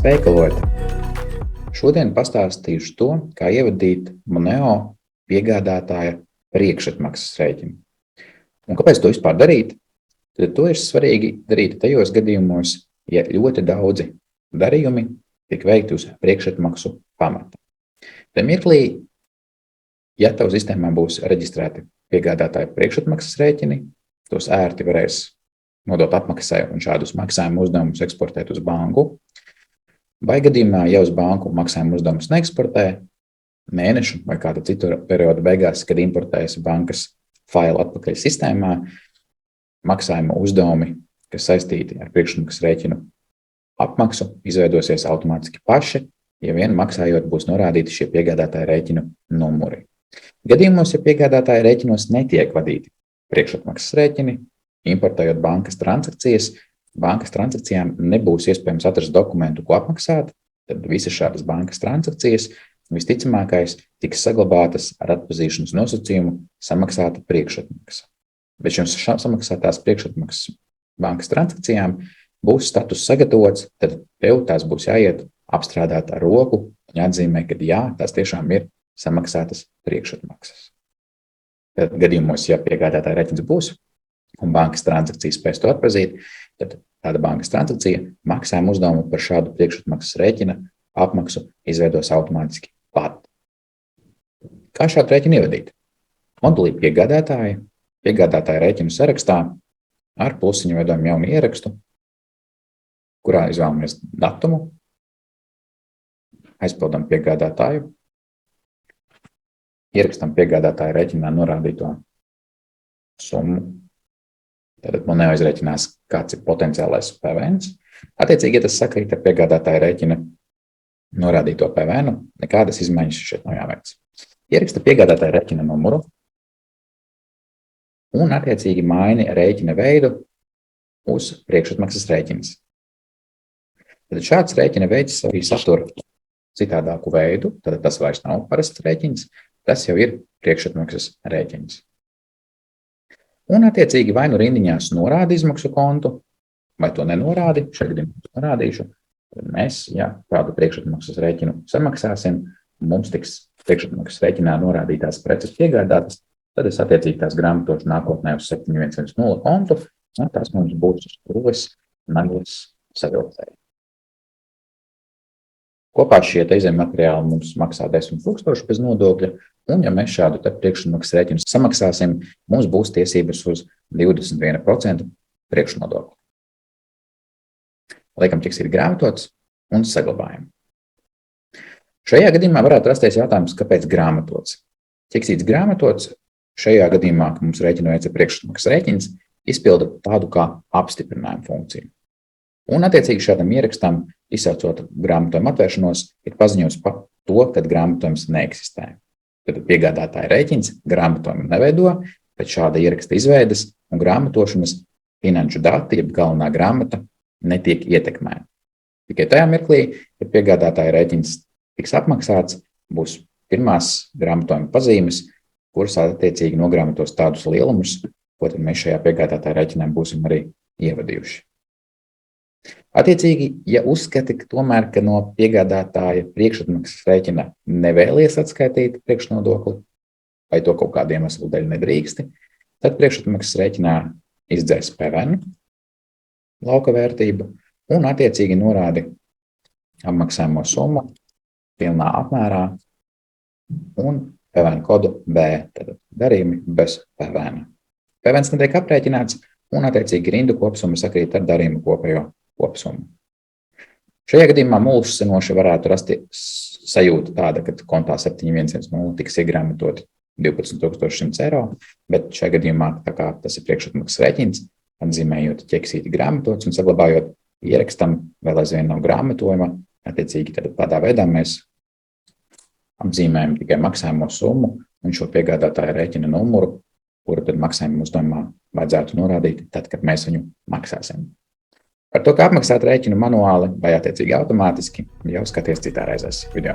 Sveika, Šodien pastāstīšu to, kā ievadīt Moneo piegādātāja priekšatmaksas rēķinu. Un kāpēc to vispār darīt? Tad to ir svarīgi darīt tajos gadījumos, ja ļoti daudzi darījumi tiek veikti uz priekšatmaksu pamata. Tajā mirklī, ja tavu sistēmā būs reģistrēti piegādātāja priekšatmaksas rēķini, tos ērti varēs nodot atmaksai un šādus maksājumu uzdevumus eksportēt uz banku. Vai gadījumā, ja uz banku maksājumu uzdevumus neeksportē, mēnešu vai kāda cita perioda beigās, kad importējas bankas failu atpakaļ sistēmā, maksājumu uzdevumi, kas saistīti ar priekšatmaksas rēķinu apmaksu, izveidosies automātiski paši, ja vien maksājot būs norādīti šie piegādātāja rēķinu numuri. Gadījumos, ja piegādātāja rēķinos netiek vadīti priekšatmaksas rēķini, importējot bankas transakcijām nebūs iespējams atrast dokumentu, ko apmaksāt, tad visas šādas bankas transakcijas visticamākais tiks saglabātas ar atpazīšanas nosacījumu samaksāta priekšatmaksa. Bet šiem samaksātās priekšatmaksas bankas transakcijām būs status sagatavots, tad tev tās būs jāiet apstrādāt ar roku un jāatzīmē, ka jā, tās tiešām ir samaksātas priekšatmaksas. Tad gadījumos, ja piegādātāja rēķins būs un bankas transakcijas spēs to atpazīt, tad tāda bankas transakcija maksājuma uzdevumu par šādu priekšatmaksas rēķina apmaksu izveidos automātiski pat. Kā šādu rēķinu ievadīt? Modulī piegādātāja rēķinu sarakstā ar plusiņu veidojam jaunu ierakstu, kurā izvēlamies datumu, aizpildam piegādātāju, ierakstam piegādātāja rēķinā norādīto summu. Tātad man neaizrēķinās, kāds ir potenciālais PVN. Attiecīgi, ja tas sakrīt ar piegādātāja rēķina norādīto PVN, nekādas izmaiņas šeit nav jāveic. Ieraksta piegādātāja rēķina numuru un attiecīgi maini rēķina veidu uz priekšatmaksas rēķins. Tad šāds rēķina veids arī satur citādāku veidu, tad tas vairs nav parasts rēķins, tas jau ir priekšatmaksas rēķins. Un attiecīgi vai nu rindiņās norāda izmaksu kontu, vai to nenorādi, šeit gadījumā norādīšu, tad mēs, ja kādu priekšatmaksas rēķinu samaksāsim, mums tiks priekšatmaksas rēķinā norādītās preces piegādātas, tad es attiecīgi tās grāmatošu nākotnē uz 7110 kontu, un tās mums būs uz kruves naglas savilktēji. Kopā šie izējuma materiāli mums maksā 10 000 bez nodokļa, un ja mēs šādu priekšatmaksas rēķinu samaksāsim, mums būs tiesības uz 21% priekšnodokli. Liekam, ķeks ir grāmatots un saglabājam. Šajā gadījumā varētu rasties jautājums, kāpēc grāmatots. Ķeksīts grāmatots šajā gadījumā, ka mums rēķina veica priekšatmaksas rēķins, izpilda tādu kā apstiprinājumu funkciju. Un attiecīgi šādam ierakstam, izsaucot grāmatojumu atvēršanos, ir paziņots par to, ka grāmatojums neeksistē. Tad piegādātāja rēķins grāmatojumu neveido, pēc šāda ieraksta izveides un grāmatošanas finanšu dati, jeb galvenā grāmata, netiek ietekmēta. Tikai tajā mirklī, kad piegādātāja rēķins tiks apmaksāts, būs pirmās grāmatojuma pazīmes, kuras attiecīgi nogrāmatos tādus lielumus, ko tad mēs šajā piegādātāja rēķinā būsim arī ievadījuši. Attiecīgi, ja uzskati, ka tomēr, ka no piegādātāja priekšatmaksas rēķina nevēlies atskaitīt priekšnodokli, vai to kaut kādu iemeslu dēļ nedrīksti, tad priekšatmaksas rēķinā izdzēs PVN lauka vērtību un attiecīgi norādi apmaksājumu summu pilnā apmērā un PVN kodu B, tad darījumi bez PVN. PVN netiek aprēķināts un attiecīgi rindu kopsumma sakrīt ar darījumu kopējo kopsumu. Šajā gadījumā mulsinoši varētu rasties sajūta tāda, ka kontā 7110 tiks iegrāmatoti 12 100 eiro, bet šajā gadījumā, tā kā tas ir priekšatmaksas rēķins, atzīmējot ķeksīti grāmatots un saglabājot ierakstam vēl aizvien nav grāmatojuma, attiecīgi tādā veidā mēs apzīmējam tikai maksājumu summu un šo piegādātāja rēķina numuru, kuru tad maksājumu uzdevumā vajadzētu norādīt tad, kad mēs viņu maksāsim. Par to, kā apmaksāt rēķinu manuāli vai attiecīgi automātiski, jau skaties citā reizes video.